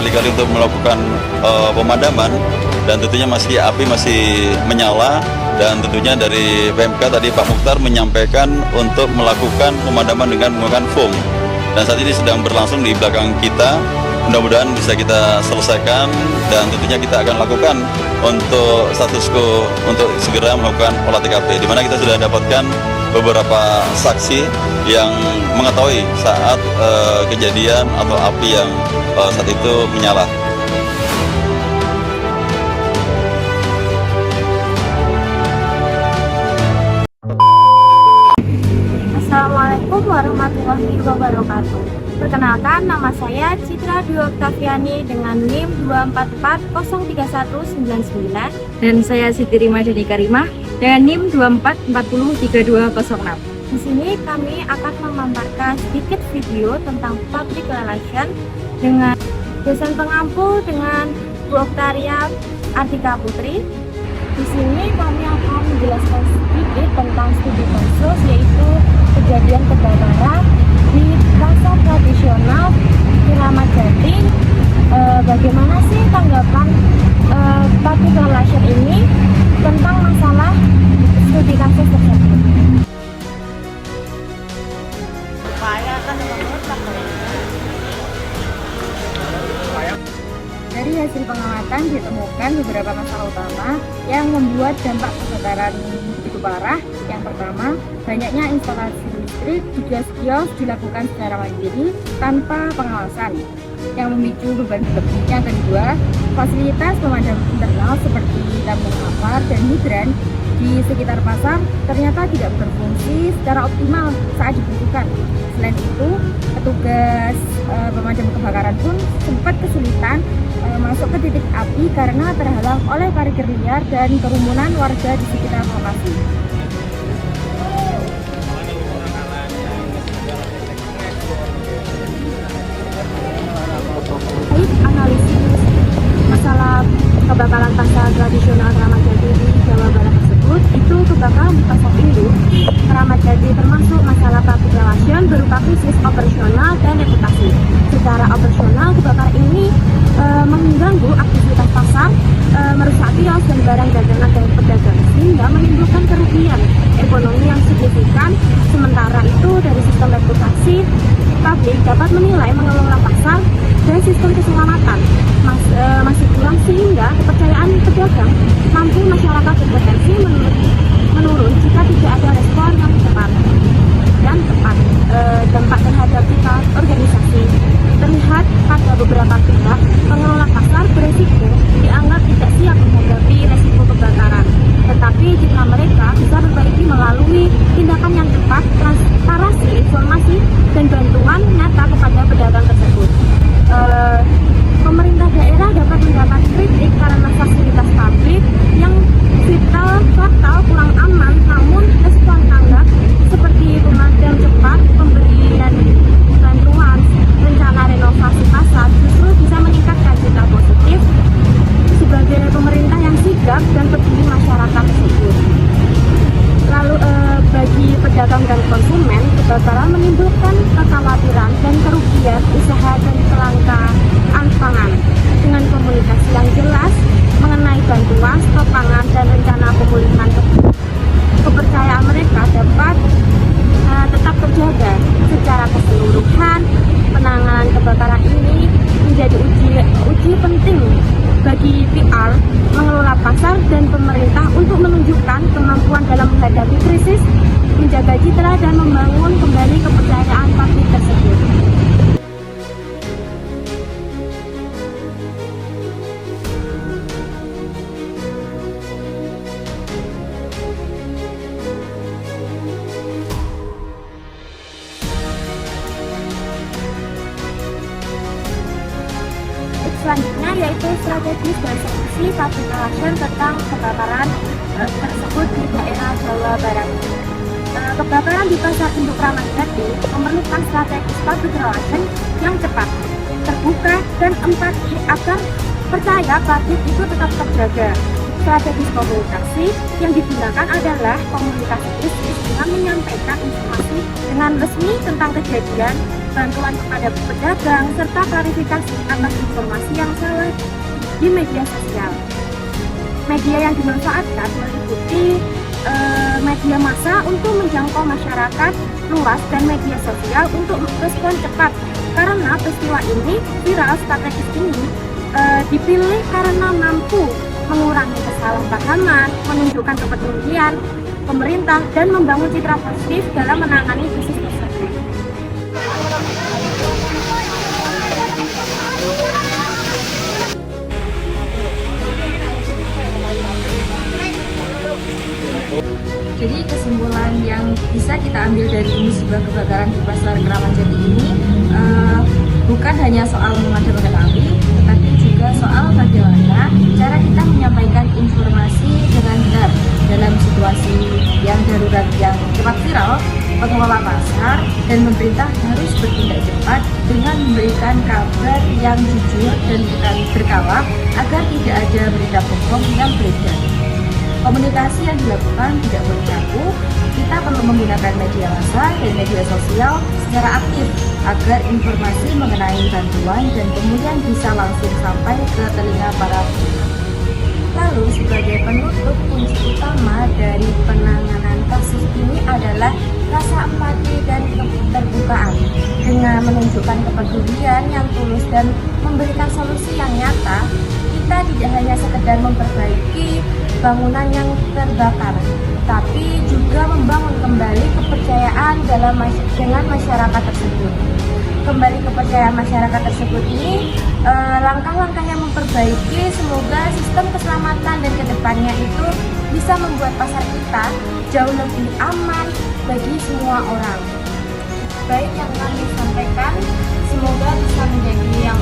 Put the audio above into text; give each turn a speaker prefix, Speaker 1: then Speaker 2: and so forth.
Speaker 1: berkali-kali untuk melakukan pemadaman, dan tentunya api masih menyala, dan tentunya dari PMK tadi Pak Mukhtar menyampaikan untuk melakukan pemadaman dengan menggunakan foam, dan saat ini sedang berlangsung di belakang kita. Mudah-mudahan bisa kita selesaikan, dan tentunya kita akan lakukan untuk status quo untuk segera melakukan olah TKP, di mana kita sudah dapatkan beberapa saksi yang mengetahui saat kejadian atau api yang saat itu menyala.
Speaker 2: Assalamualaikum warahmatullahi wabarakatuh. Perkenalkan, nama saya Citra Dwi Oktaviani dengan NIM 244031999.
Speaker 3: Dan saya Siti Rimadhani Karimah dengan NIM 244032006.
Speaker 2: Di sini kami akan memaparkan sedikit video tentang public relation dengan dosen pengampu dengan Bu Oktaria Ardika Putri. Di sini kami akan menjelaskan sedikit tentang studi kasus, yaitu kejadian kebakaran di pasar tradisional Keramat Jati. Bagaimana sih tanggapan public relation ini tentang masalah studi kasus tersebut?
Speaker 3: Dari hasil pengamatan ditemukan beberapa masalah utama yang membuat dampak kebakaran begitu parah. Yang pertama, banyaknya instalasi listrik di kios-kios dilakukan secara mandiri tanpa pengawasan yang memicu beban lebih. Yang kedua, fasilitas pemadam internal seperti tabung kapar dan hidran di sekitar pasar ternyata tidak berfungsi secara optimal saat dibutuhkan. Selain itu, petugas pemadam kebakaran pun sempat kesulitan masuk ke titik api karena terhalang oleh parkir liar dan kerumunan warga di sekitar lokasi.
Speaker 2: Analisis masalah kebakaran pasar tradisional Keramat Jati di Jawa Barat tersebut, itu kebakaran di pasar induk Keramat Jati termasuk masalah public relation berupa krisis operasional dan reputasi. Secara operasional, kebakaran ini mengganggu aktivitas pasar, merusak kios dan barang dagangan dari pedagang, sehingga menimbulkan kerugian ekonomi yang signifikan. Sementara itu, dari sistem reputasi, publik dapat menilai mengelola pasar dan sistem keselamatan masih kurang, sehingga kepercayaan pedagang mampu masyarakat berpotensi menurun jika tidak ada respon yang tepat dan tepat. Dampak terhadap pihak organisasi terlihat pada beberapa pihak pengelola pasar beresiko dianggap tidak siap menghadapi resiko kebakaran, tetapi jika mereka bisa berbaiki melalui tindakan yang tepat, transparansi informasi dan bantuan nyata kepada pedagang tersebut. Pemerintah daerah dapat mendapat kritik karena fasilitas publik yang vital kurang aman, namun respon tanggap seperti pemadam cepat, pemberian bantuan, rencana renovasi pasar justru bisa meningkatkan citra positif sebagai pemerintah yang sigap dan peduli masyarakat tersebut. Lalu bagi pedagang dan konsumen, kebakaran menimbulkan kekhawatiran dan kerugian usaha dan kelangkaan pangan. Dengan komunikasi yang jelas mengenai bantuan, stok pangan, dan rencana pemulihan kepercayaan mereka dapat tetap terjaga. Secara keseluruhan, penanganan kebakaran ini menjadi uji penting bagi PR, mengelola pasar, dan pemerintah untuk menunjukkan kemampuan dalam menghadapi krisis, menjaga citra, dan membangun kembali kepercayaan publik tersebut. Selanjutnya yaitu strategi dan solusi public relation tentang kebakaran tersebut di daerah Jawa Barat. Kebakaran di pasar induk Keramat Jati memerlukan strategi public relation yang cepat, terbuka, dan empati agar percaya publik itu tetap terjaga. Strategi komunikasi yang digunakan adalah komunikasi krisis dengan menyampaikan informasi dengan resmi tentang kejadian, bantuan kepada pedagang, serta klarifikasi atas informasi yang salah di media sosial. Media yang dimanfaatkan meliputi media massa untuk menjangkau masyarakat luas dan media sosial untuk respon cepat. Karena peristiwa ini viral strategis ini dipilih karena mampu mengurangi kesalahpahaman, menunjukkan kepedulian pemerintah, dan membangun citra positif dalam menangani kasus tersebut.
Speaker 3: Jadi kesimpulan yang bisa kita ambil dari musibah kebakaran di Pasar Kramat Jati ini bukan hanya soal memadamkan api, tetapi juga soal bagaimana cara kita menyampaikan informasi dengan benar dalam situasi yang darurat yang cepat viral. Pengelola pasar dan pemerintah harus bertindak cepat dengan memberikan kabar yang jujur dan berkala agar tidak ada berita bohong yang beredar. Komunikasi yang dilakukan tidak perlu kaku, kita perlu menggunakan media massa dan media sosial secara aktif agar informasi mengenai bantuan dan kemudian bisa langsung sampai ke telinga para pihak. Lalu sebagai penutup, kunci utama dari penanganan kasus ini adalah rasa empati dan keterbukaan. Dengan menunjukkan kepedulian yang tulus dan memberikan solusi yang nyata, kita tidak hanya sekedar memperbaiki bangunan yang terbakar, tapi juga membangun kembali kepercayaan dengan masyarakat tersebut. Kembali kepercayaan masyarakat tersebut ini langkah-langkah yang memperbaiki, semoga sistem keselamatan dan kedepannya itu bisa membuat pasar kita jauh lebih aman bagi semua orang. Baik yang kami sampaikan, semoga bisa menjadi yang